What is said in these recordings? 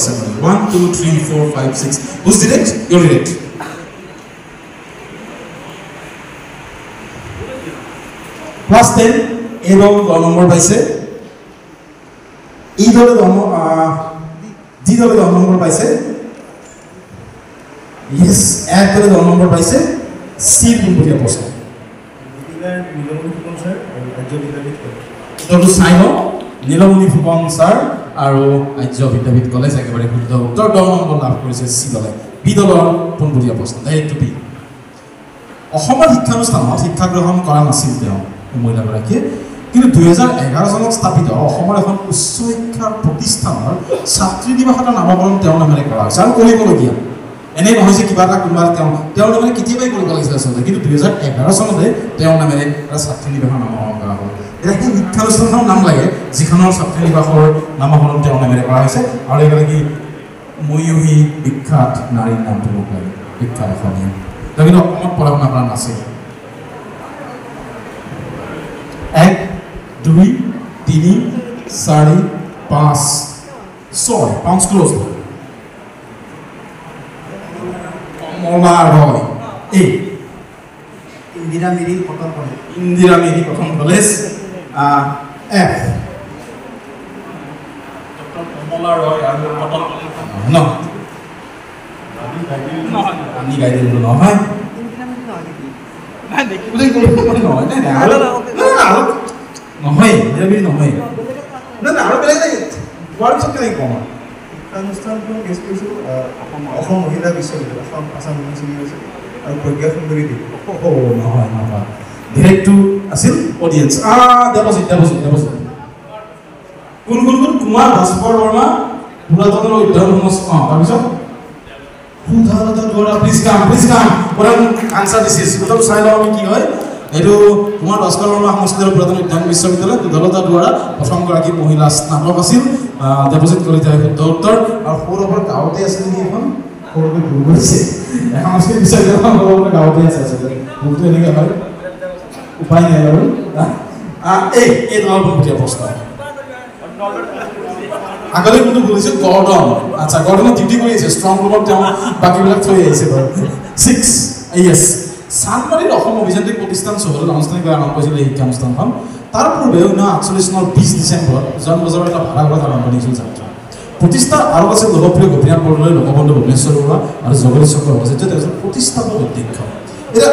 পাইছে 1 2 3 4 5 6 who's direct you're direct plus 10 এর 10 নম্বর পাইছে ই দলে 10 ডি দলে 10 নম্বর পাইছে yes এফ দলে 10 নম্বর পাইছে সি কোনটা প্রশ্ন তো সাইনো নীলমণি ফুকন স্যার আৰু আৰ্য বিদ্যাপীঠ কলেজ একেবাৰে শুদ্ধ উত্তৰ 10 নম্বৰ লাভ কৰিছে সি দলে বি দলৰ পোনপটীয়া প্ৰশ্ন ডাইৰেক্ট বি অসমৰ শিক্ষানুষ্ঠানত শিক্ষা গ্ৰহণ কৰা নাছিল তেওঁ মহিলাগৰাকীয়ে কিন্তু 2011 চনত স্থাপিত অসমৰ এখন উচ্চ শিক্ষাৰ প্ৰতিষ্ঠানৰ ছাত্ৰী দিৱসৰ নামকৰণ তেওঁৰ নামেৰে কৰা হৈছে আৰু কৰিবলগীয়া এনে নহয় যে কিবা এটা কোনোবা তেওঁৰ নামেৰে কেতিয়াবাই কৰিব লাগিছিল আচলতে কিন্তু 2011 চনতে তেওঁৰ নামেৰে এটা ছাত্ৰী দিৱসৰ নামকৰণ কৰা হ'ল এতিয়া সেই শিক্ষানুষ্ঠানৰ নাম লাগে যিখনৰ ছাত্ৰী দিৱসৰ নামকৰণ তেওঁৰ নামেৰে কৰা হৈছে আৰু এগৰাকী ময়ূহী বিখ্যাত নাৰীৰ নামটো মোক লাগে বিখ্যাত অসমীয়া তেওঁ কিন্তু অসমত পঢ়া শুনা কৰা নাছিল 1 2 3 4 5 6 পাঁচ ক্লোজ কমলা রয় এ ইন্দিরা মেরি কটন কলেজ এফ ডক্টর কমলা রয় আর কটন ন আমি গাইডেল নহয় না দেখিবলৈ গ'লে নহয় না নহয় নিৰামিষ নহয় না আৰু বেলেগ নাই কোৱাৰ পিছত কেনেকৈ কম অনুষ্ঠানটো গেষ্ট কৰিছোঁ অসম মহিলা বিশ্ববিদ্যালয় আসাম ইউনিভাৰ্চিটি আৰু প্ৰজ্ঞা সুন্দৰী দেৱী নহয় নহয় ডিৰেক্ট টু আছিল অডিয়েন্স দেৱজিৎ কোন কুমাৰ ভাস্কৰ বৰ্মা পুৰাতনৰ উদ্যান তাৰপিছত সুধালতা দুৱাৰা প্লিজ কাম পুৰা আনচাৰ দিছিল উত্তৰ চাই লওঁ আমি কি হয় এইটো কুমাৰ ভাস্কৰ বৰ্মা সংস্কৃত পুৰাতন উদ্যান বিশ্ববিদ্যালয় সুধালতা দুৱাৰা প্ৰথমগৰাকী মহিলা স্নাতক আছিল দেৱজিৎ কলিতাই শুদ্ধ উত্তৰ আৰু সৌৰভৰ গাঁৱতে আছিল নেকি এখন সৌৰভে ভুল কৰিছে এখন সংস্কৃত বিশ্ববিদ্যালয় সৌৰভৰ গাঁৱতে আছে আচলতে ভুলটো এনেকৈ হয় উপায় নাই আৰু এই তোমাৰ পোনপটীয়া প্ৰশ্ন আগতে কোনটো ভুলিছে গৰ্ডন আচ্ছা গৰ্ডনত ডিউটি কৰি আছে ষ্ট্ৰং ৰুমত তেওঁ বাকীবিলাক থৈ আহিছে বাৰু 6 ইয়েছ চানমাৰীত অসম অভিযান্ত্ৰিক প্ৰতিষ্ঠান চহৰত আনুষ্ঠানিকভাৱে আৰম্ভ হৈছিল এই শিক্ষানুষ্ঠানখন তাৰ পূৰ্বে 1948 চনৰ 20 ডিচেম্বৰত জনবজাৰৰ এটা ভাড়াঘৰত আৰম্ভ হৈছিল যাত্ৰা প্ৰতিষ্ঠাৰ আৰু আছে লোকপ্ৰিয় গোপীনাথ বৰদলৈ লোকবন্ধু ভুৱনেশ্বৰ বৰুৱা আৰু জগদীশ চক্ৰ হৈছে তেওঁ প্ৰতিষ্ঠাপক অধ্যক্ষ এতিয়া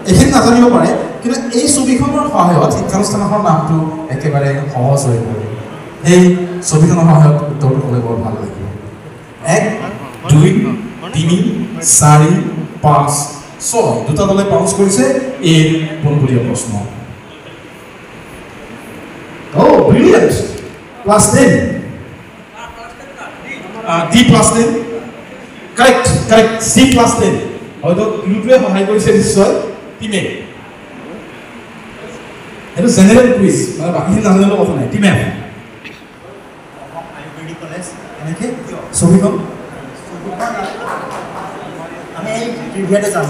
এইখিনি নাজানিব পাৰে কিন্তু এই ছবিখনৰ সহায়ত শিক্ষানুষ্ঠানখনৰ নামটো একেবাৰে সহজ হৈ পৰে এই ছবিখনৰ সহায়ত উত্তৰটো ক'লে বৰ ভাল লাগিব 1 2 3 4 5 6 দুটা দলে পাউন্স কৰিছে এই পোনপটীয়া প্ৰশ্ন brilliant plus 10 D plus 10 correct C plus 10 হয়তো ইউটিউবে সহায় কৰিছে নিশ্চয় টিমে এটা জেনাৰেল কুইজ মানে বাকি নাজানিলেও কথা নাই টিমে আয়ুৰ্বেদিক কলেজ এনেকে ছবিখন আমি এই ট্ৰিভিয়াতে যাম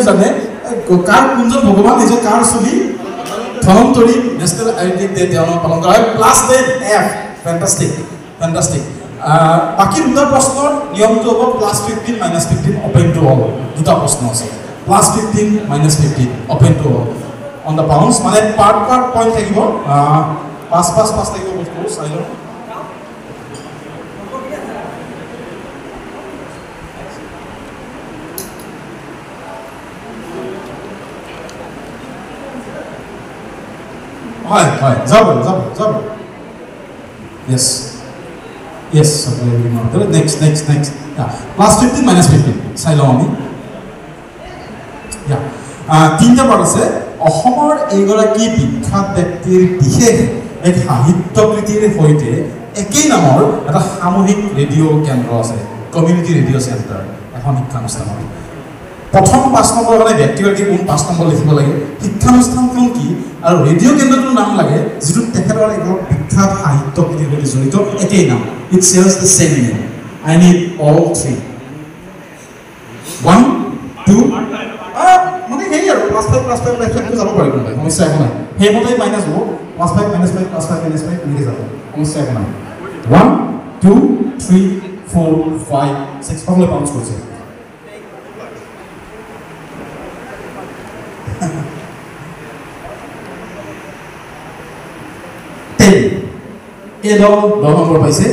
জানে কাৰ কোনজন ভগৱান নিজৰ কাৰ ছবি ধনন্তৰী নেশ্যনেল আইডেন্টিটি ডে তেওঁ পালন কৰা হয় প্লাছ 10 এফ ফেন্টাস্টিক বাকি দুটা প্ৰশ্নৰ নিয়মটো হ'ব plus 15 minus 15 open to all দুটা প্ৰশ্ন আছে plus 15 minus 15 open to all on the bounce মানে পাৰ্ট পইণ্ট থাকিব 5 থাকিব বস্তু চাই লওঁ হয় যাব yes supply we know next yeah plus 15 minus 15 চাই লওঁ আমি তিনিটা পাৰ্ট আছে অসমৰ এইগৰাকী বিখ্যাত ব্যক্তিৰ বিশেষ এক সাহিত্যকৃতিৰ সৈতে একেই নামৰ এটা সামূহিক ৰেডিঅ' কেন্দ্ৰ আছে কমিউনিটি ৰেডিঅ' চেণ্টাৰ এখন শিক্ষানুষ্ঠানৰ প্ৰথম 5 নম্বৰ মানে ব্যক্তিগৰাকী কোন 5 নম্বৰ লিখিব লাগে শিক্ষানুষ্ঠানখন কি আৰু ৰেডিঅ' কেন্দ্ৰটোৰ নাম লাগে যিটো তেখেতৰ এক বিখ্যাত সাহিত্যকৃতিৰ সৈতে জড়িত একেই নাম it shares the same name I need all 3 1 2 মানে হেই আৰু প্লাছ 5 লেখটো যাব পাৰিব নাই সমস্যা একো নাই সেইমতে মাইনাছ হ'ব প্লাছ 5 মাইনাছ 5 প্লাছ 5 মাইনাছ 5 এনেকৈ যাব সমস্যা একো নাই 1 2 3 4 5 6 সকলে বাউন্স কৰিছে A দল 10 নম্বৰ পাইছে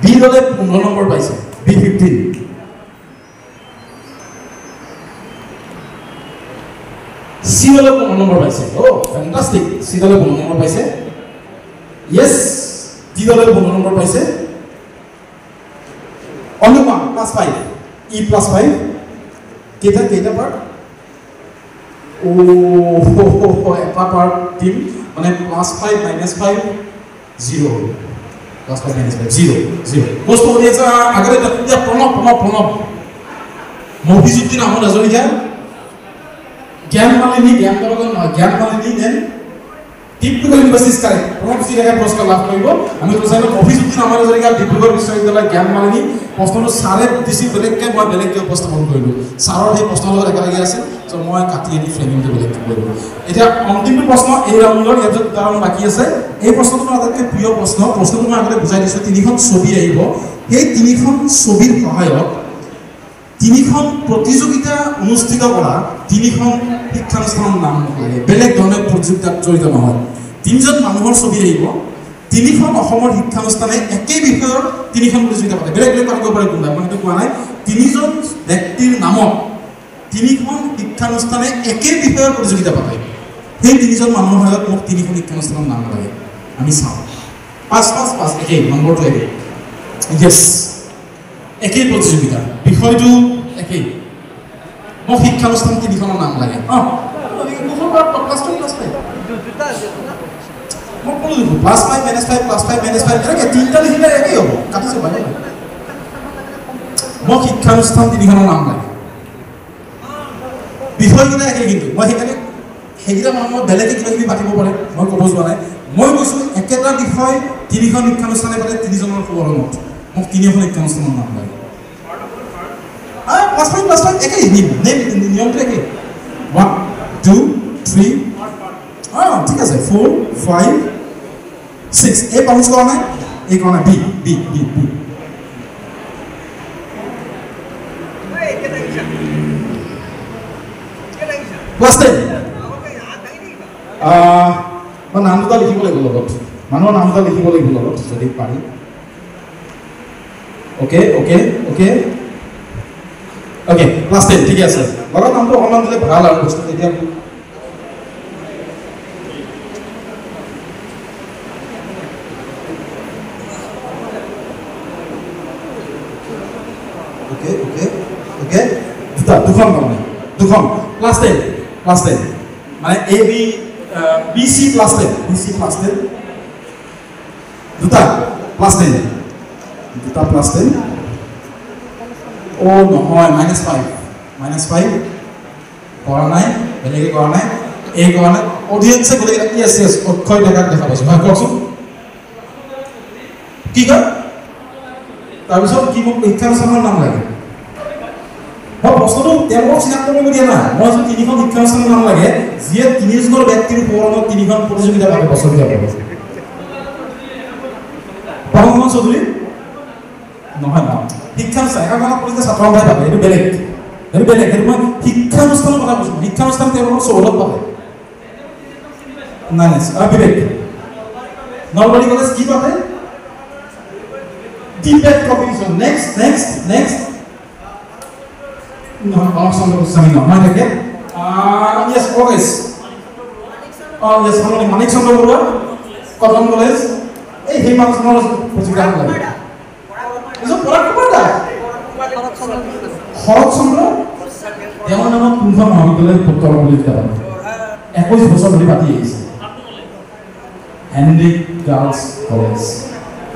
B দলে 15 নম্বৰ পাইছে B15 C দলে 15 নম্বৰ পাইছে ও ফ্যান্টাস্টিক C দলে 15 নম্বৰ পাইছে yes D দলে 15 নম্বৰ পাইছে অনুমান +5 E +5 কেটা পার্ট ও এটা পার্ট টিম মানে +5 -5 0 +5 -5 0 0 কষ্ট হয়ে আছে আগে এটা প্রণব মফিজুদ্দিন আহমদ হাজৰিকা জ্ঞান মালিনী then Dibrugarh university correct Pranab জিৰাকে পুৰস্কাৰ লাভ কৰিব আমি তো জানো মফিজুদ্দিন আহমদ হাজৰিকা ডিব্ৰুগড় বিশ্ববিদ্যালয় জ্ঞান মালিনী প্ৰশ্নটো সাৰে দিছি বেলেগকে মই বেলেগকে উপস্থাপন কৰিলো সাৰৰ সেই প্ৰশ্নৰ লগত একেলগে আছে তো মই কাটি আনি ফ্ৰেমিংটো বেলেগকে কৰিলো এতিয়া অন্তিম প্ৰশ্ন এই ৰাউণ্ডৰ ইয়াত উদাহৰণ বাকি আছে এই প্ৰশ্নটো মোৰ আটাইতকৈ প্ৰিয় প্ৰশ্নটো মই আগতে বুজাই দিছো তিনিখন ছবি আহিব সেই তিনিখন ছবিৰ সহায়ত তিনিখন প্ৰতিযোগিতা অনুষ্ঠিত কৰা তিনিখন শিক্ষানুষ্ঠানৰ নাম লাগে বেলেগ ধৰণে প্ৰতিযোগিতাত জড়িত নহয় তিনিজন মানুহৰ ছবি আহিব তিনিখন অসমৰ শিক্ষানুষ্ঠানে একে বিষয়ৰ তিনিখন প্ৰতিযোগিতা পাতে বেলেগ বেলেগ পাতিব পাৰে কোনটা মই সেইটো কোৱা নাই তিনিজন ব্যক্তিৰ নামত তিনিখন শিক্ষানুষ্ঠানে একে বিষয়ৰ প্ৰতিযোগিতা পাতে সেই তিনিজন মানুহৰ সহায়ত মোক তিনিখন শিক্ষানুষ্ঠানৰ নাম লাগে আমি চাওঁ 5 একে নম্বৰটো একে ইয়েছ একে প্ৰতিযোগিতা বিষয়টো একে মোক শিক্ষানুষ্ঠান তিনিখনৰ নাম লাগে মই ক'লো দেখোন +5 -5 +5 -5 এনেকৈ তিনিটা লিখিলে একেই হ'ব কাটিছোঁ বাইদেউ মোক শিক্ষানুষ্ঠান তিনিখনৰ নাম লাগে বিষয়কেইটা একে কিন্তু মই সেইকেইটা মানুহ বেলেগে কিবা পাতিব পাৰে মই ক'ব যোৱা নাই মই কৈছোঁ একেটা বিষয় তিনিখন শিক্ষানুষ্ঠানে পাতে তিনিজনৰ সোঁৱৰণত মোক তিনিখন শিক্ষানুষ্ঠানৰ নাম লাগে +5 একেই নিয়মটো একেই 1 2 3 ঠিক আছে 4 5 6 এই বাউন্স কৰা নাই এই কৰা নাই বি +10 মই নাম দুটা লিখিব লাগিব লগত মানুহৰ নাম দুটা লিখিব লাগিব লগত যদি পাৰি ওকে +10 ঠিক আছে লগত নামটো অকণমান দিলে ভাল আৰু বস্তু এতিয়া ওকে দুখন +10 মানে এ বি BC +10 দুটা +10 ও নহয় -5 কৰা নাই বেলেগে কৰা নাই এই কৰা নাই অডিয়েন্সে গোটেই ইয়েছ অক্ষয় ডেকাক দেখা পাইছোঁ হয় কওকচোন কি কয় তাৰপিছত কি মোক শিক্ষানুষ্ঠানৰ নাম লাগে মই প্ৰশ্নটো তেওঁলোকক চিনাক্ত কৰিব দিয়া নাই মই যদি তিনিখন শিক্ষানুষ্ঠানৰ নাম লাগে যিয়ে তিনিজন ব্যক্তিৰ সোঁৱৰণত তিনিখন প্ৰতিযোগিতা পাতে বছৰীয়া পৰমহংস চৌধুৰী নহয় শিক্ষানুষ্ঠান একাংশত পঢ়িছে ছাত্ৰ সন্থাই পাতে এইটো বেলেগ সেইটো মই শিক্ষানুষ্ঠানৰ কথা কৈছোঁ শিক্ষানুষ্ঠান তেওঁলোকৰ চৌহদত পাতে নাই বিবেক নলবাৰী কলেজ কি পাতে ডিবেট কম্পিটিশ্যন নেক্সট নহয় চন্দ্ৰ গোস্বামী নহয় থাকে ইয়েছ কলেজ ইয়েছ মানিক চন্দ্ৰ বৰুৱা কটন কলেজ এই সেই মানুহজনৰ প্ৰতিযোগিতা লাগে শৰৎচন্দ্ৰ তেওঁৰ নামত কোনখন মহাবিদ্যালয়ত ভোটৰ বুলি কিতাপ 21 বছৰ ধৰি পাতি আহিছে হেনৰিক গাৰ্লছ কলেজ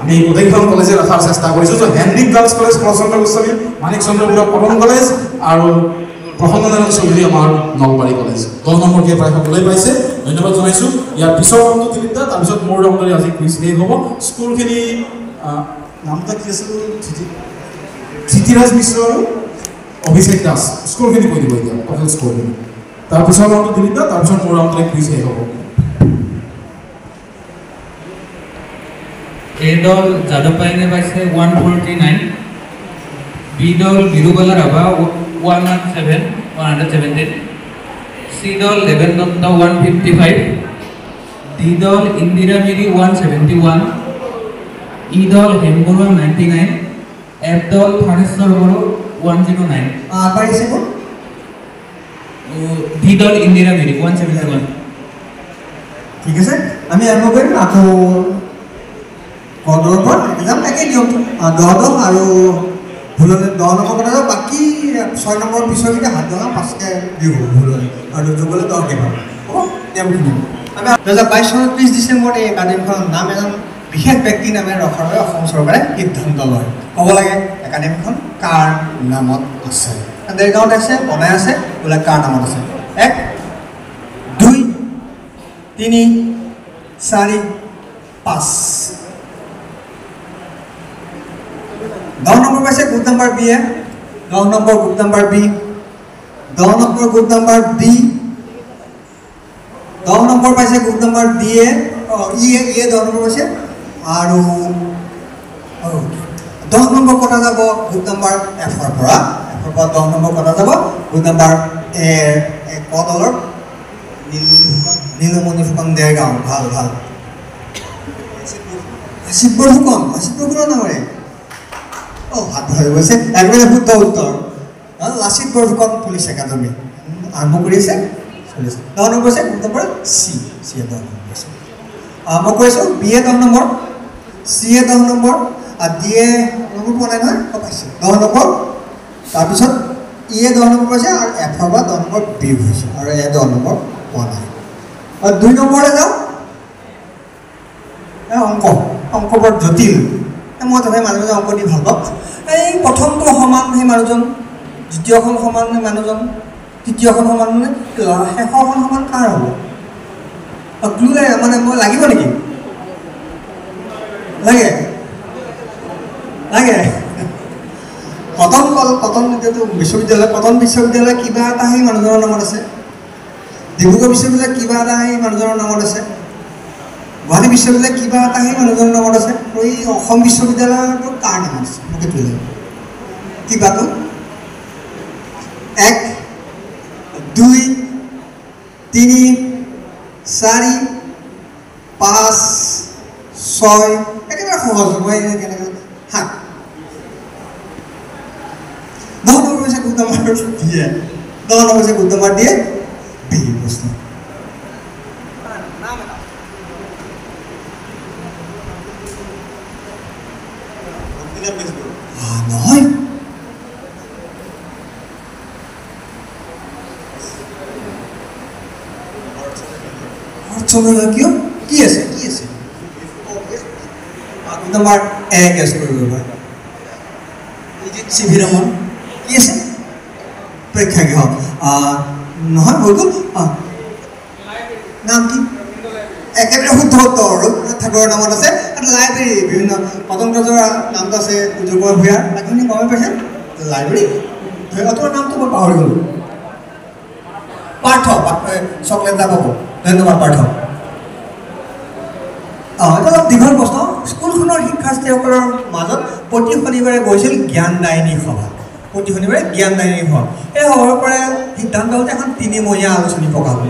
আমি গোটেইখন কলেজে ৰখাৰ চেষ্টা কৰিছোঁ তো হেনৰিক গাৰ্লছ কলেজ শৰৎচন্দ্ৰ গোস্বামী মানিক চন্দ্ৰ বৰুৱা কটন কলেজ আৰু প্ৰসন্ননাৰায়ণ চৌধুৰী আমাৰ নলবাৰী কলেজ 10 নম্বৰ দিয়ে প্ৰায় সকলোৱে পাইছে ধন্যবাদ জনাইছোঁ ইয়াৰ পিছৰ ৰাউণ্ডটো তিনিটা তাৰপিছত মোৰ ৰাউণ্ডৰে আজি কুইজ শেষ হ'ব স্কুলখিনি নামটা কি আছিল চিতিৰাজ মিশ্ৰ আৰু অভিষেক দাস স্কোৰখিনি কৈ দিব এতিয়া টটেল স্কোৰখিনি তাৰপিছত ৰাউণ্ডটো তিনিটা তাৰপিছত মোৰ ৰাউণ্ডৰে কুইজ শেষ হ'ব এ দল যাদৱ পায়েঙে পাইছে 149, বি দল বিৰুবালা ৰাভা 117, চি দল দেৱেন দত্ত 155, ডি দল ইন্দিৰা মিৰি 171, ই দল হেমবৰুৱা 99, এফ দল থানেশ্বৰ বড়ো 109, পাৰিছে কোন ডি দল ইন্দিৰা মিৰি 171। ঠিক আছে আমি আৰম্ভ কৰিম আকৌ কদৰৰ পৰা একদম একেই নিয়ম 10 আৰু ভুলনি 10 নম্বৰ কথা যাব বাকী 6 নম্বৰ পিছৰকেইটা হাত ধৰা 5টা দিব ভুলনি আৰু যোগলে 10 দিব হ'ব নিয়মখিনি আমি 2022 চনৰ 30 ডিচেম্বৰত এই একাডেমীখনৰ নাম এজন বিশেষ ব্যক্তিৰ নামে ৰখাৰ বাবে অসম চৰকাৰে সিদ্ধান্ত লয় ক'ব লাগে একাডেমীখন কাৰ নামত আছে দেৰগাঁৱত আছে বনাই আছে বোলে কাৰ নামত আছে 1 2 3 4 5 10 নম্বৰ পাইছে group number B 10 number group number B 10 number group number D 10 number পাইছে গ্ৰুপ নাম্বাৰ ডি ই 10 নম্বৰ পাইছে আৰু 10 নম্বৰ কটা যাব গ্ৰুপ নাম্বাৰ এফৰ পৰা 10 নম্বৰ কটা যাব গ্ৰুপ নাম্বাৰ এ কদলৰ নীলমণি ফুকন দেৰগাঁও ভাল ভাল শিৱৰ ফুকন নামৰে হাত ধৰি গৈছে একবাৰে শুদ্ধ উত্তৰ লাচিত বৰফুকন পুলিচ একাডেমী আৰম্ভ কৰিছে চলিছে 10 নম্বৰ আছে গ্ৰুপ নম্বৰ চি 10 নম্বৰ আছে মই কৈছোঁ B A 10 number C A 10 number আৰু ডি এ নম্বৰ পোৱা নাই নহয় পাইছে 10 নম্বৰ তাৰপিছত ই এ 10 নম্বৰ পাইছে আৰু এফৰ পৰা 10 নম্বৰ বি হৈছে আৰু এ 10 নম্বৰ পোৱা নাই আৰু 2 নম্বৰলৈ যাওঁ অংক বৰ জটিল মই তথাপি মাজে মাজে অংক দি ভাল পাওঁ এই প্ৰথমটো সমান সেই মানুহজন দ্বিতীয়খন সমান সেই মানুহজন তৃতীয়খন সমান মানে শেষৰখন সমান কাৰ হ'ব ক্লু লাগে মানে মই লাগিব নেকি লাগে কটন বিশ্ববিদ্যালয় কিবা এটা সেই মানুহজনৰ নামত আছে ডিব্ৰুগড় বিশ্ববিদ্যালয় কিবা এটা সেই মানুহজনৰ নামত আছে গুৱাহাটী বিশ্ববিদ্যালয় কিবা এটা সেই মানুহজনৰ নামত আছে এই অসম বিশ্ববিদ্যালয়টো কাৰ নামত আছে মোক এইটো লাগে কিবাটো 1 2 3 4 5 6 একেবাৰে সহজ মই কেনেকৈ 7 10 নম্বৰ হৈছে গ্ৰুপ নাম্বাৰ দিয়ে 10 নম্বৰ হৈছে গ্ৰুপ নাম্বাৰ দিয়ে বি প্ৰশ্ন নহয় কিয় কি আছে তোমাৰ এক এছ কৰিব পাৰে চিভি ৰমন কি আছে প্ৰেক্ষাগৃহ নহয় হৈ গ'ল নাম কি একেবাৰে শুদ্ধ উত্তৰ ৰবীন্দ্ৰনাথ ঠাকুৰৰ নামত আছে আৰু লাইব্ৰেৰী বিভিন্ন পতন ৰাজৰ নামটো আছে যোগৰ ভূঞাৰ আপুনি গমে পাইছে লাইব্ৰেৰী তোমাৰ নামটো মই পাহৰি গ'লোঁ পাৰ্থ চকলেট এটা পাব ধন্যবাদ পাৰ্থ এটা অলপ দীঘল প্ৰশ্ন স্কুলখনৰ শিক্ষাৰ্থীসকলৰ মাজত প্ৰতি শনিবাৰে গৈছিল জ্ঞানদায়িনী সভা এই সভাৰ পৰা সিদ্ধান্ত হ'ল এখন 3মহীয়া আলোচনী প্ৰকাশ হ'ব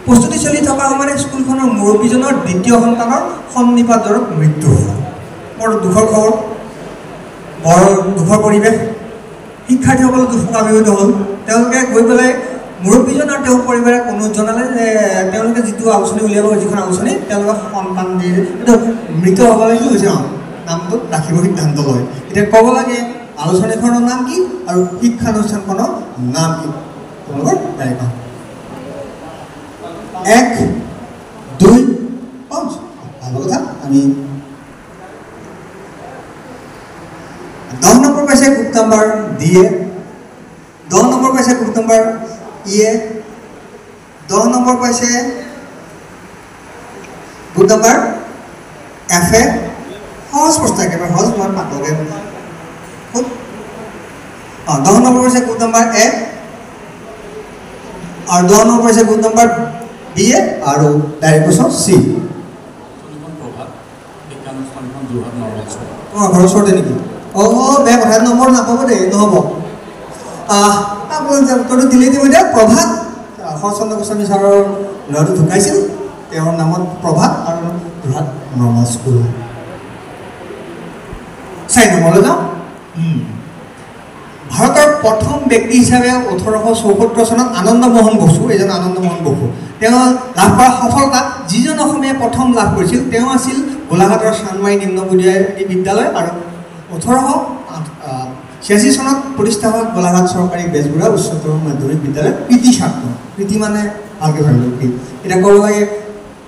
প্ৰস্তুতি চলি থকা সময়তে স্কুলখনৰ মুৰব্বীজনৰ দ্বিতীয় সন্তানৰ সন্নিপাত জ্বৰত মৃত্যু হ'ল বৰ দুখৰ খবৰ বৰ দুখৰ পৰিৱেশ শিক্ষাৰ্থীসকলৰ দুখ প্ৰকাশিত হ'ল তেওঁলোকে গৈ পেলাই মুৰব্বীজন আৰু তেওঁৰ পৰিবাৰে অনুৰোধ জনালে যে তেওঁলোকে যিটো আলোচনী উলিয়াব যিখন আলোচনী তেওঁলোকে সন্তান দিয়ে এইটো মৃত হ'বলৈ কি হৈছে নামটো ৰাখিব সিদ্ধান্ত লয় এতিয়া ক'ব লাগে আলোচনীখনৰ নাম কি আৰু শিক্ষানুষ্ঠানখনৰ নাম কি তোমালোকৰ তালিকা 1 2 5 ভাল কথা আমি 10 নম্বৰ পাইছে group number D A 10 number পাইছে গ্ৰুপ নাম্বাৰ ই এ 10 নম্বৰ পাইছে গ্ৰুপ নাম্বাৰ এফ এ সহজ প্ৰশ্ন একেবাৰে সহজ মই পাতলকৈ 10 নম্বৰ পাইছে গ্ৰুপ নাম্বাৰ এ আৰু 10 নম্বৰ পাইছে গ্ৰুপ নাম্বাৰ বি এ আৰু ডাইৰেক্ট কোৱেশ্যন চি প্ৰভাৱ বিজ্ঞানুষ্ঠানখন অঁ ঘৰৰ ওচৰতে নেকি অঁ বেয়া কথা নম্বৰ নাপাব দেই নহ'ব আপোনাৰ উত্তৰটো দিলেই দিব এতিয়া প্ৰভাত শৰৎচন্দ্ৰ গোস্বামী ছাৰৰ ল'ৰাটো ঢুকাইছিল তেওঁৰ নামত প্ৰভাত আৰু যোৰহাট নৰ্মেল স্কুল 4 নম্বৰলৈ যাওঁ ভাৰতৰ প্ৰথম ব্যক্তি হিচাপে 1874 চনত আনন্দমোহন বসু এইজন আনন্দমোহন বসু তেওঁ লাভ কৰা সফলতা যিজন অসমীয়াই প্ৰথম লাভ কৰিছিল তেওঁ আছিল গোলাঘাটৰ চানমাৰী নিম্ন বুনিয়াদী বিদ্যালয় আৰু 1886 চনত প্ৰতিষ্ঠা হোৱা গোলাঘাট চৰকাৰী বেজবৰুৱা উচ্চতৰ মাধ্যমিক বিদ্যালয় কৃতি ছাত্ৰ কৃতি মানে ভালকৈ ভাবিব কি এতিয়া ক'ব লাগে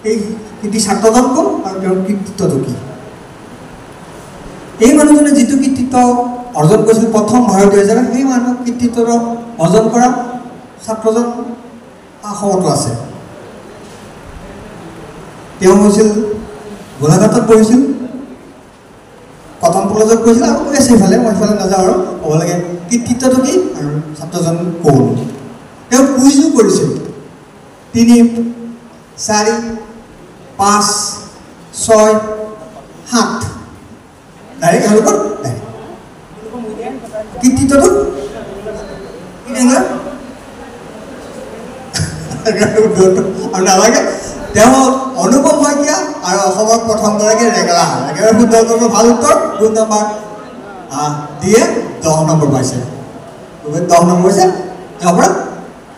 এই কৃতি ছাত্ৰজন কোন আৰু তেওঁৰ কৃতিত্বটো কি এই মানুহজনে যিটো কৃতিত্ব অৰ্জন কৰিছিল প্ৰথম ভাৰতীয় হিচাপে সেই মানুহ কৃতিত্ব অৰ্জন কৰা ছাত্ৰজন অসমতো আছে তেওঁ হৈছিল গোলাঘাটত পঢ়িছিল কটন কলেজত পঢ়িছিল আৰু কৈ আছে ইফালে মই ইফালে নাযাওঁ আৰু ক'ব লাগে কৃতিত্বটো কি আৰু ছাত্ৰজন কোন তেওঁ কুইজো কৰিছিল 3 4 5 6 7 ডাইৰেক্ট এওঁলোকৰ কৃতিত্বটো আৰু নালাগে তেওঁ অনুপম শইকীয়া আৰু অসমৰ প্ৰথমগৰাকী ৰেগলা একেবাৰে শুদ্ধ উত্তৰ ভাল উত্তৰ 2 নম্বৰ দিয়ে 10 নম্বৰ পাইছে 10 নম্বৰ হৈছে তাৰ পৰা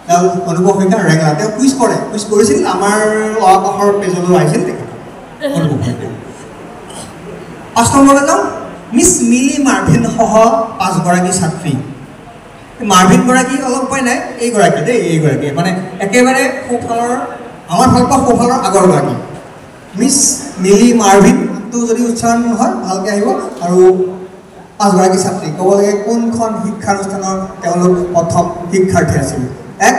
তেওঁ অনুপম শইকীয়া ৰেগলা তেওঁ কুইজ কৰিছিল আমাৰ অহাকাশৰ পেজলৈ আহিছিল তেখেত অনুপম শইকীয়া 5 নম্বৰলৈ যাওঁ মিছ মিলি মাৰ্ভিন সহ 5 গৰাকী ছাত্ৰী মাৰ্ভিন গৰাকী অলপ উপায় নাই এইগৰাকী দেই এইগৰাকী মানে একেবাৰে সোঁফালৰ আমাৰ ফালৰ পৰা সোঁফালৰ আগৰগৰাকী মিছ মিলি মাৰ্ভিনটো যদি উচ্চাৰণ হয় ভালকৈ আহিব আৰু 5 গৰাকী ছাত্ৰী ক'ব লাগে কোনখন শিক্ষানুষ্ঠানৰ তেওঁলোক প্ৰথম শিক্ষাৰ্থী আছিল 1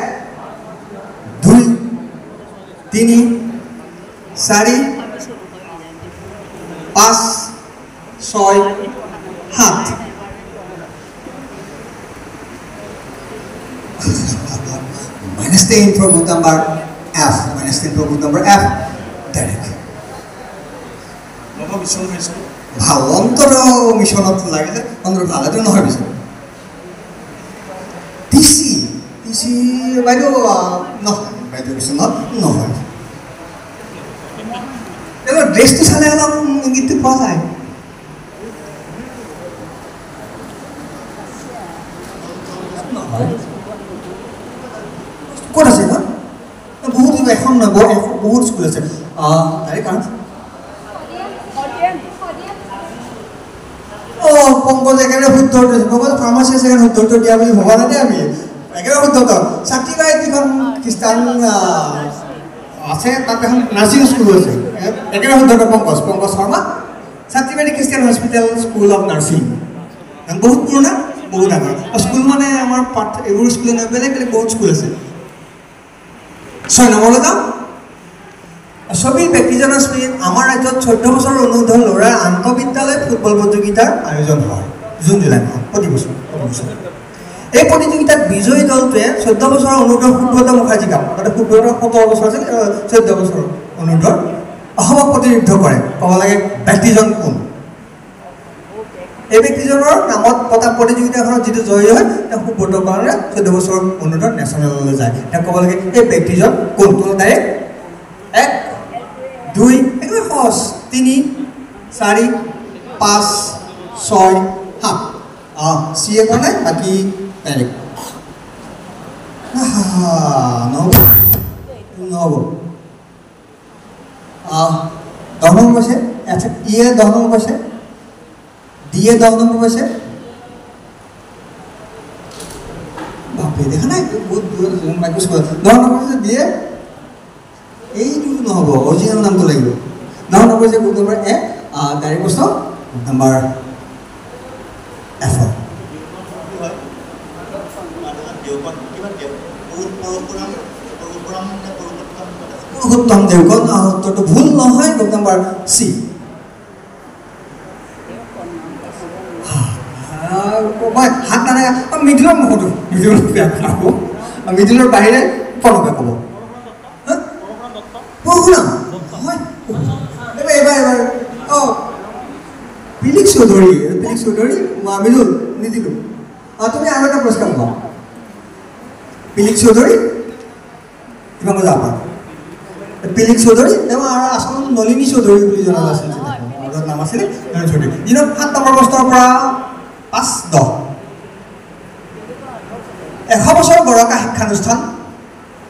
2 3 4 5 6 7 -10 for book number F -10 for book number F Derek ভাল অন্তর মিশনত লাগিলে অন্তর ভালো তো নহয় পিছে টিসি বাইদেউ নহয় বাইদেউ মিশনত নহয় এবার ড্রেসটো চালে অলপ ইঙ্গিতটো পোৱা যায় ক'ত আছে না বহুত এখন বহুত স্কুল আছে তাৰে কাৰণ পংকজ একেবাৰে শুদ্ধ পংকজ ফাৰ্মাচী আছে শুদ্ধ দিয়া বুলি ভবা নাই দেই আমি একেবাৰে শুদ্ধ ছাত্ৰীবাই যিখন খ্ৰীষ্টান আছে তাত এখন নাৰ্ছিং স্কুল আছে একেবাৰে শুদ্ধ পংকজ শৰ্মা ছাত্ৰীবাই Christian hospital school of nursing বহুত পুৰণা বহুত ডাঙৰ স্কুল মানে আমাৰ এইবোৰ স্কুল নহয় বেলেগ বেলেগ বহুত স্কুল আছে 6 নম্বৰলৈ যাওঁ ছবিৰ ব্যক্তিজনৰ স্মৃতিত আমাৰ ৰাজ্যত 14 বছৰ অনুৰ্ধৰ ল'ৰাৰ আন্তঃবিদ্যালয় ফুটবল প্ৰতিযোগিতাৰ আয়োজন হয় জুন জুলাই মাহত প্ৰতি বছৰ এই প্ৰতিযোগিতাত বিজয়ী দলটোৱে 14 বছৰ অনুৰ্ধৰ সুব্ৰত মুখাৰ্জীক মানে সুব্ৰত 17 বছৰ আছিল 14 বছৰ অনুৰ্ধৰ অসমক প্ৰতিনিধিত্ব কৰে ক'ব লাগে ব্যক্তিজন কোন এই ব্যক্তিজনৰ নামত পতা প্ৰতিযোগিতাখনত যিটো জয়ী হয় তেওঁ সুব্ৰতৰ কাৰণে 14 বছৰ অনুৰ্ধৰ নেশ্যনেললৈ যায় তেওঁ ক'ব লাগে এই ব্যক্তিজন কোন ডাইৰেক্ট 1 2 একেবাৰে সহজ 3 4 5 6 7 চিয়ে কোৱা নাই বাকী ডাইৰেক্ট নহ'ব 10 নম্বৰ কৈছে ইয়ে 10 নম্বৰ কৈছে দিয়ে 10 নম্বৰ কৈছে বাপৰে দেখা নাই বহুত দূৰত 10 নম্বৰ কৈছে দিয়ে এইটো নহ'ব অৰিজিনেল নামটো লাগিব 10 নম্বৰ কৈছে বুক নম্বৰ এ ডাইৰেক্ট প্ৰশ্ন নম্বৰ এফ পুৰুষোত্তম দেওকন উত্তৰটো ভুল নহয় বুক নম্বৰ চি হাত নালাগে মিডিলৰ মুখতো মিডিলৰ বাহিৰে পলকে ক'ব পৰশুৰাম হয় এইবাৰ পিলিক চৌধুৰী মৃদুল নিদিলোঁ তুমি আৰু এটা পুৰস্কাৰ পাবা পিলিক চৌধুৰী কিমান যাব পিলিক চৌধুৰী তেওঁ আৰু আচলতে নলিনী চৌধুৰী বুলি জনা আছিল নাম আছিলে চৌধুৰী দিনত 7 নম্বৰ প্ৰশ্নৰ পৰা 5-10 100 বছৰ বৰকা শিক্ষানুষ্ঠান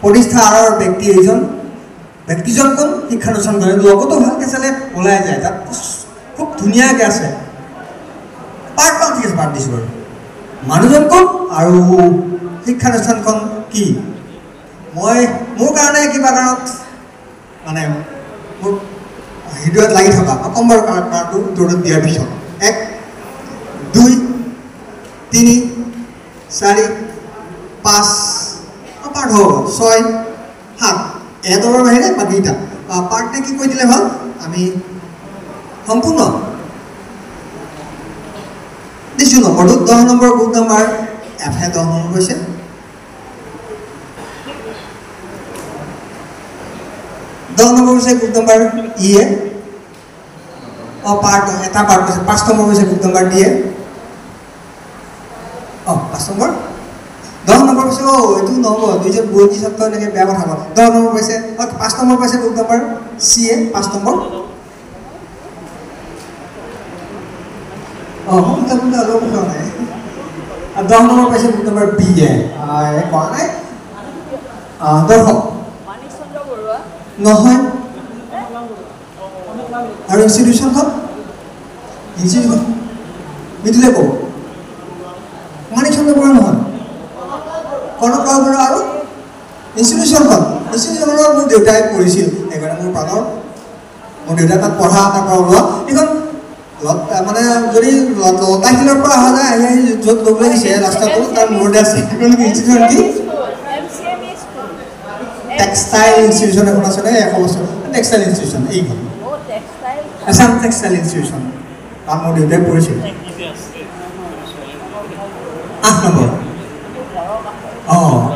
প্ৰতিষ্ঠা আঁৰৰ ব্যক্তিজন কোন শিক্ষানুষ্ঠান কৰে লগতো ভালকৈ চালে ওলাই যায় তাত খুব ধুনীয়াকৈ আছে পাৰ্ট ঠিক আছে পাৰ্ট দিছোঁ বাৰু মানুহজন কোন আৰু শিক্ষানুষ্ঠানখন কি মই মোৰ কাৰণে কিবা কাৰণত মানে মোৰ হৃদয়ত লাগি থকা কম বাৰু কাৰণটো উত্তৰটো দিয়াৰ পিছত 1 2 3 4 5 পাৰ্ট হ'ব 6 7 এটাৰ বাহিৰে বাকীটা পাৰ্টে কি কৈ দিলে ভাল আমি সম্পূৰ্ণ দিছোঁ নম্বৰটো 10 নম্বৰ বুক নাম্বাৰ এফে 10 নম্বৰ হৈছে 10 নম্বৰ হৈছে বুক নাম্বাৰ ই এ পাৰ্ট এটা পাৰ্ট হৈছে 5 নম্বৰ হৈছে book number D A 5 number 10 number কৈছে এইটো নহ'ব দুইজন বুৰঞ্জী ছাত্ৰ এনেকৈ বেয়া কথা কয় 10 নম্বৰ পাইছে 5 নম্বৰ পাইছে বুক নাম্বাৰ চি এ 5 নম্বৰ কোনটা অলপ কথা নাই 10 নম্বৰ পাইছে বুক নাম্বাৰ বি এ কোৱা নাই দৰ্শক নহয় আৰু ইনষ্টিটিউশ্যনখন মিডিলে ক'ব মানিক চন্দ্ৰ বৰুৱা নহয় কনক বৰুৱা আৰু ইনষ্টিটিউশ্যনখন মোৰ দেউতাই পঢ়িছিল সেইকাৰণে মোৰ প্ৰাণৰ মোৰ দেউতাই তাত পঢ়া তাৰপৰা ওলোৱা এইখন মানে যদি লতাশিলৰ পৰা অহা যায় আহি য'ত ল'বলৈ দিছে ৰাস্তাটো তাৰ মূৰতে আছে ইনষ্টিটিউশ্যন কি টেক্সটাইল ইনষ্টিটিউশ্যন এখন আছে নে 100 বছৰ টেক্সটাইল ইনষ্টিটিউশ্যন এইখন আছাম টেক্সটাইল ইনষ্টিটিউশ্যন তাত মোৰ দেউতাই পঢ়িছিল 8 নম্বৰ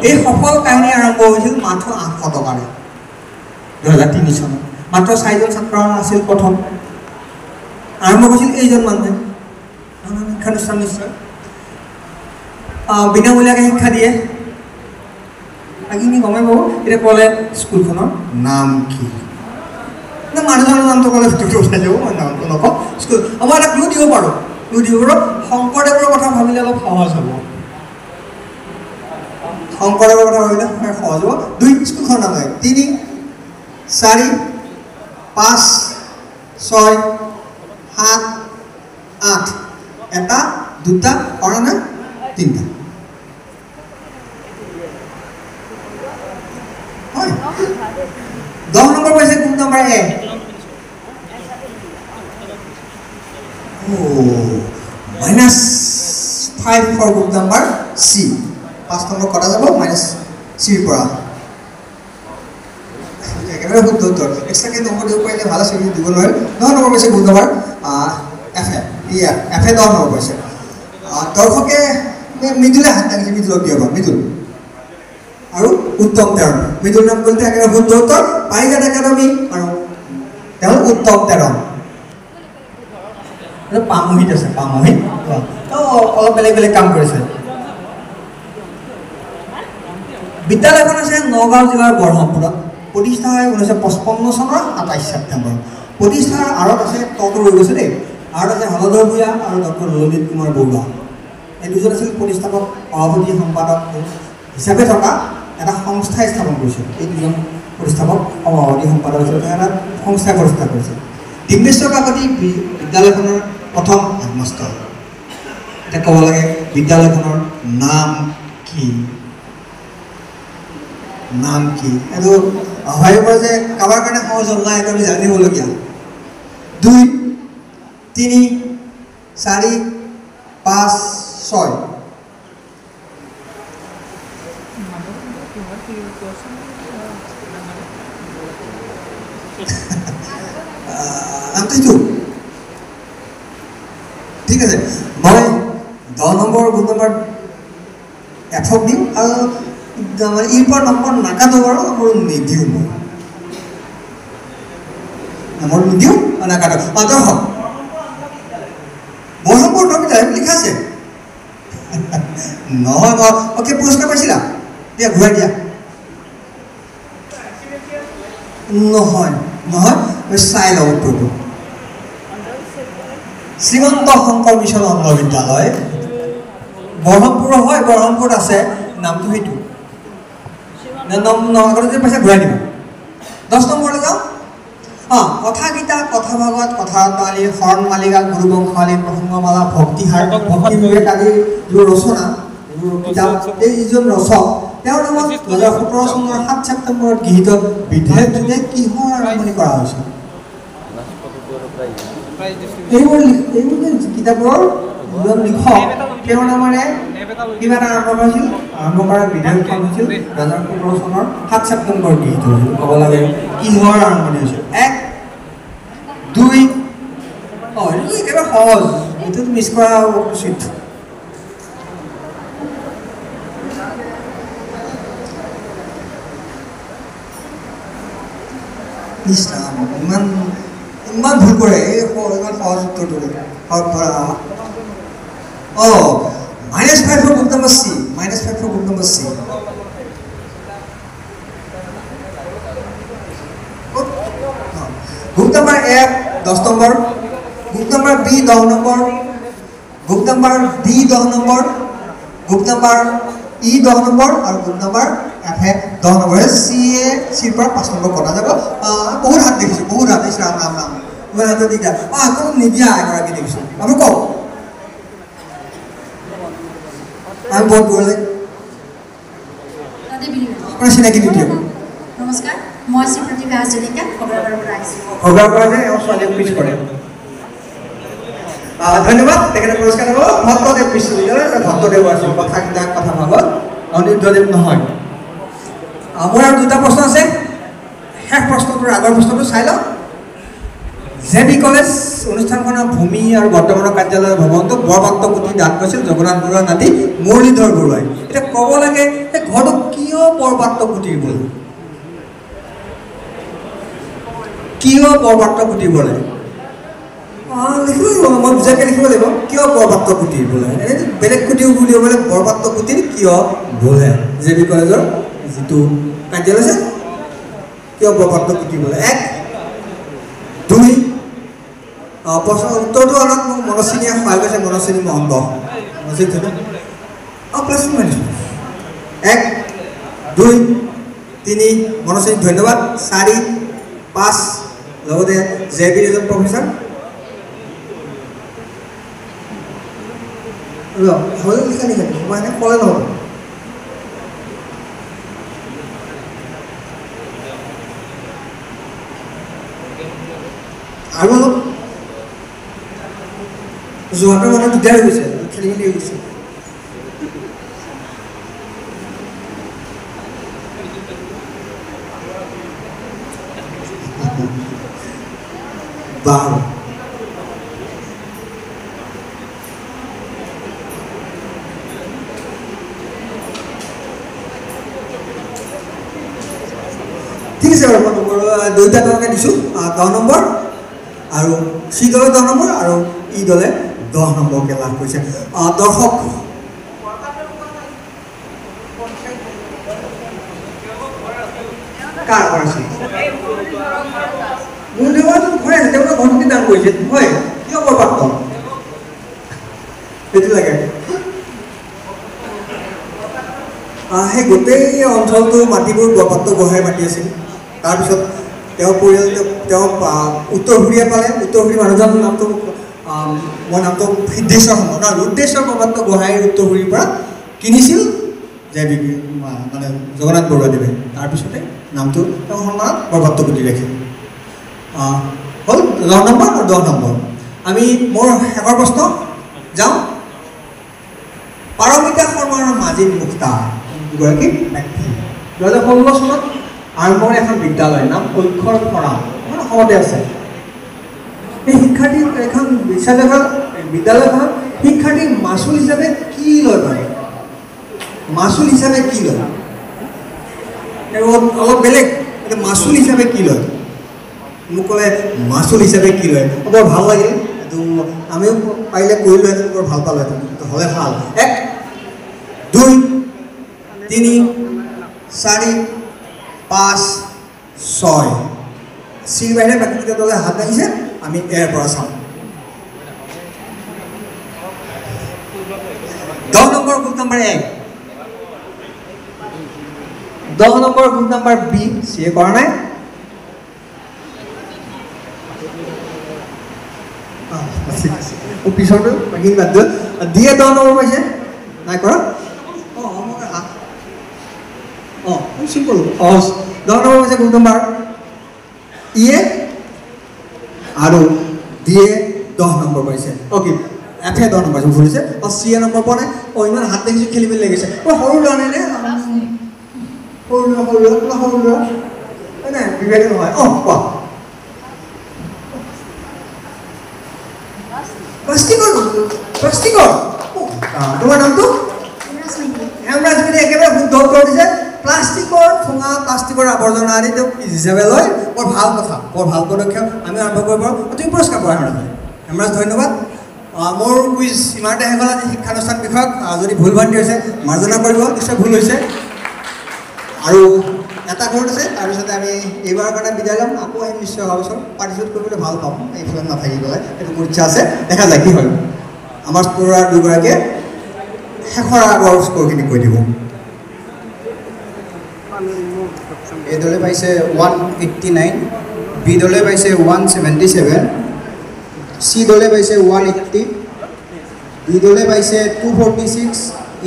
এই সফল কাহিনী আৰম্ভ হৈছিল মাত্ৰ 800 টকাৰে 2003 চনত মাত্ৰ 4জন ছাত্ৰ আছিল প্ৰথম আৰম্ভ কৰিছিল এইজন মানুহে শিক্ষানুষ্ঠান নিশ্চয় বিনামূলীয়াকৈ শিক্ষা দিয়ে বাকীখিনি গমেই পাব এতিয়া ক'লে স্কুলখনৰ নাম কি মানুহজনৰ নামটো ক'লে ভিতৰটো ওলাই যাব মই নামটো নকওঁ স্কুল মই এটা ক্লু দিব পাৰোঁ শংকৰদেৱৰ কথা ভাবিলে অলপ সহজ হ'ব শংকৰদেৱৰ কথা ভাবিলে সহজ হ'ব 2 স্কুলখনৰ নাম হয় 3 4 5 6 7 8 এটা দুটা কৰা না তিনিটা হয় 10 নম্বৰ পাইছে কোন নম্বৰ এ -5 ফৰ বুক নাম্বাৰ চি 5 নম্বৰ কটা যাব -c পৰা একেবাৰে শুদ্ধ উত্তৰ এক্সট্ৰাকে নম্বৰ দিব পাৰিলে ভাল আছিল দিব নোৱাৰে 9 নম্বৰ পাইছে বুক নাম্বাৰ এফে 10 নম্বৰ পাইছে দৰ্শকে মৃদুলে হাত দাঙিছে মৃদুলক দিয়ক মৃদুল আৰু উত্তম তেৰণ মৃদুল নাম কৰিলে একেবাৰে শুদ্ধ উত্তৰ পাৰিজাত একাডেমী আৰু তেওঁ উত্তম তেৰণ পামহিত আছে পামহিত অলপ বেলেগ কাম কৰিছে বিদ্যালয়খন আছে নগাঁও জিলাৰ বৰহমপুৰত প্ৰতিষ্ঠা হয় 1955 চনৰ 27 ছেপ্টেম্বৰ প্ৰতিষ্ঠাৰ আঁৰত আছে তটো ৰৈ গৈছে দেই আঁৰত আছে হলধৰ ভূঞা আৰু ডক্টৰ ললিত কুমাৰ বৰুৱা এই দুজন আছিল প্ৰতিষ্ঠাপক সভাপতি সম্পাদক হিচাপে থকা এটা সংস্থা স্থাপন কৰিছিল এই দুজন প্ৰতিষ্ঠাপক সভাপতি সম্পাদক হিচাপে এটা সংস্থা প্ৰতিষ্ঠা কৰিছিল ডিম্বেশ্বৰ কাকতি বিদ্যালয়খনৰ প্ৰথম হেডমাষ্টাৰ এতিয়া ক'ব লাগে বিদ্যালয়খনৰ নাম কি এইটো ভাবিব যে কাৰোবাৰ কাৰণে সহজ হ'ল নাই এইটো আমি জানিবলগীয়া 2 3 4 5 6 নামটো ঠিক আছে মই 10 নম্বৰ বুক নাম্বাৰ এফক দিম আৰু ইৰ পৰা নম্বৰ নাকাটো বাৰু নম্বৰ নিদিওঁ মই নম্বৰ নিদিওঁ নাকাটো দৰ্শক নহয় অ'কে পুৰস্কাৰ পাইছিলা দিয়া ঘূৰাই দিয়া নহয় নহয় চাই লওঁ উত্তৰটো শ্ৰীমন্ত শংকৰ মিছন অংগ বিদ্যালয় বৰহমপুৰ হয় বৰহমপুৰত আছে নামটো সেইটো আগতে পাইছে ঘূৰাই দিব 10 নম্বৰলৈ যাওঁ কথাগীতা কথা ভাগৱত কথাতালী শৰণ মালিকা গুৰুবংশালী প্ৰসংগমালা ভক্তিহাৰ ভক্তি বিবেক আদিৰ যিবোৰ ৰচনা এইবোৰ কিতাপ এই যিজন ৰচক তেওঁৰ নামত 2017 চনৰ 7 ছেপ্টেম্বৰত গৃহীত বিধেয়ক যোগে কিহৰ আৰম্ভণি কৰা হৈছিল এইবোৰ কিতাপৰ যিজন লিখক তেওঁৰ নামেৰে কিবা এটা আৰম্ভ কৰা বিধেয়কখন হৈছিল 2017 চনৰ 7 ছেপ্টেম্বৰত গৃহীত হৈছিল ক'ব লাগে কিহৰ আৰম্ভণি হৈছিল 1 2 এইটো একেবাৰে সহজ এইটো মিছ কৰা উচিত ইমান ভুল কৰে ইমান সহজ উত্তৰটো -5 for book number C -5 for book number C book number A 10 number book number B 10 number book number D 10 number book number E 10 number আৰু book number F 10 number C পৰা 5 নম্বৰ কটা যাব বহুত হাত দেখিছো বহুত হাত দেখিছো নাম মই হাত দিগা কোনো নিদিয়া এগৰাকী দেখিছো আমি কওঁ আমি বহুত বলে আপোনাৰ চিনাকি দিদিও নমস্কাৰ মই শ্ৰী প্ৰতিভা হাজৰিকা খবৰৰ পৰা আহিছো খবৰৰ পৰা যে ছোৱালী পিছ কৰে ধন্যবাদ তেখেতে পুৰস্কাৰ দিব ভক্তদেৱ বিশ্ববিদ্যালয় ভক্তদেৱ আছে কথা কিতাপ কথা ভাগত অনিৰুদ্ধদেৱ নহয় মোৰ আৰু দুটা প্ৰশ্ন আছে শেষ প্ৰশ্নটোৰ আগৰ প্ৰশ্নটো চাই লওক জেবি কলেজ অনুষ্ঠানখনৰ ভূমি আৰু বৰ্তমানৰ কাৰ্যালয় ভৱনটো বৰপাত্ৰ গুটি দান কৰিছিল জগন্নাথ বৰুৱাৰ নাতি মুৰলীধৰ বৰুৱাই এতিয়া ক'ব লাগে এই ঘৰটো কিয় বৰপাত্ৰ গুটিৰ বোলে কিয় বৰপাত্ৰ গুটিৰ বোলে লিখিব লাগিব মই বুজাকৈ লিখিব লাগিব কিয় বৰপাত্ৰ গুটিৰ বোলে বেলেগ গুটিও বুলিব বোলে বৰপাত্ৰ গুটিৰ কিয় বোলে জেবি কলেজৰ যিটো কাৰ্যালয় আছে কিয় বৰপাত্ৰ গুটি বোলে 1 2 উত্তৰটো অলপ মোক মনচিনীয়ে সহায় কৰিছে মনচিনী মহন্ত প্লাছ মাইনাছ 1 2 3 মনচিনী ধন্যবাদ 4 5 লগতে জেবিৰ এজন প্ৰফেচাৰ লিখা লিখা মই এনে ক'লে নহ'ব আৰু অলপ যোৱাটো মানে দিগদাৰ হৈ গৈছে খেলি মেলি হৈ গৈছে বাৰু ঠিক আছে বাৰু মই দুইটা দলকে দিছোঁ 10 নম্বৰ আৰু চি দলে 10 নম্বৰ আৰু ই দলে 10 নম্বৰকে লাভ কৰিছে দৰ্শক কাৰ কৰিছে মোৰ দেৱাটো ঘৰে তেওঁলোকে ঘৰটি দান কৰিছে হয় কিয় বৰপাত্ৰ সেইটো লাগে সেই গোটেই অঞ্চলটো মাটিবোৰ বৰপাত্ৰ গোহাঁই মাটি আছিল তাৰপিছত তেওঁ পৰিয়াল তেওঁ উত্তৰসুৰীয়া পালে উত্তৰসুৰী মানুহজন নামটো মই নামটো সিদ্ধেশ্বৰ সম্বন্ধ ৰুদ্ৰেশ্বৰ বৰপাত্ৰ গোহাঁইৰ উত্তৰসুৰীৰ পৰা কিনিছিল জেবি মানে জগন্নাথ বৰুৱাদেৱে তাৰপিছতে নামটো তেওঁ সন্মানত বৰপাত্ৰ গুটি ৰাখিল হ'ল 10 নম্বৰ আৰু 10 নম্বৰ আমি মোৰ শেষৰ প্ৰশ্ন যাওঁ পাৰমিতা শৰ্মাৰ মাজীন মুক্তা দুগৰাকী ব্যক্তি 2016 চনত আৰম্ভ এখন বিদ্যালয় নাম ঐক্ষৰ ফৰাম অসমতে আছে এই শিক্ষাৰ্থী এখন বিদ্যালয়খনত শিক্ষাৰ্থী মাচুল হিচাপে কি লয় মানে মাচুল হিচাপে কি লয় অলপ বেলেগ মাচুল হিচাপে কি লয় মোক ক'লে মাচুল হিচাপে কি লয় বৰ ভাল লাগিল এইটো আমিও পাৰিলে কৰিলোহেঁতেন বৰ ভাল পালোহেঁতেন হ'লে ভাল 1 3 4 5 6 চিৰ বাহিৰে বাকীকেইটা দলে হাত দাঙিছে আমি এৰ পৰা চাম 10 number group number 1 10 number group number B চিয়ে কৰা নাই পিছৰটো বাকী বাদ দিওঁ দিয়ে 10 নম্বৰ পাইছে নাই কৰা চিম্পল 10 নম্বৰ পাইছে গ্ৰুপ নম্বৰ ইয়ে আৰু দিয়ে 10 নম্বৰ পাইছে অ'কে এফে 10 নম্বৰ ভুলিছে আৰু চিয়ে নম্বৰ পোৱা নাই ইমান হাত দেখিছোঁ খেলি মেলি লাগিছে সৰু ল'ৰা নাই নে সৰু ল'ৰা নাই বিবেক নহয় কোৱা প্লাষ্টিকৰ তোমাৰ নামটো হেমৰাজ মিনি একেবাৰে শুদ্ধ উত্তৰ দিছে প্লাষ্টিকৰ ঠোঙা প্লাষ্টিকৰ আৱৰ্জনা আদি তেওঁ হিচাপে লয় বৰ ভাল কথা বৰ ভাল পদক্ষেপ আমি আৰম্ভ কৰিব পাৰোঁ তুমি পুৰস্কাৰ পোৱা হেমৰাজ ধন্যবাদ মোৰ কুইজ ইমানতে শেষ হ'ল আজি শিক্ষানুষ্ঠান বিষয়ক যদি ভুল ভ্ৰান্তি হৈছে মাৰ্জনা কৰিব নিশ্চয় ভুল হৈছে আৰু এটা ঘৰত আছে তাৰপিছতে আমি এইবাৰৰ কাৰণে বিদায় ল'ম আকৌ আহিম নিশ্চয় অহা বছৰ পাৰ্টিচিপেট কৰিবলৈ ভাল পাম এইফালে নাথাকি পেলাই সেইটো মোৰ ইচ্ছা আছে দেখা যায় কি হয় আমাৰ স্ক'ৰাৰ দুগৰাকীয়ে শেষৰ আগৰ স্ক'ৰখিনি কৈ দিব এ দলে পাইছে 189 বি দলে পাইছে 177 চি দলে পাইছে 180 ডি দলে পাইছে 246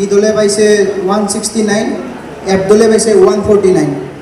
ই দলে পাইছে 169 এফ দলে পাইছে 149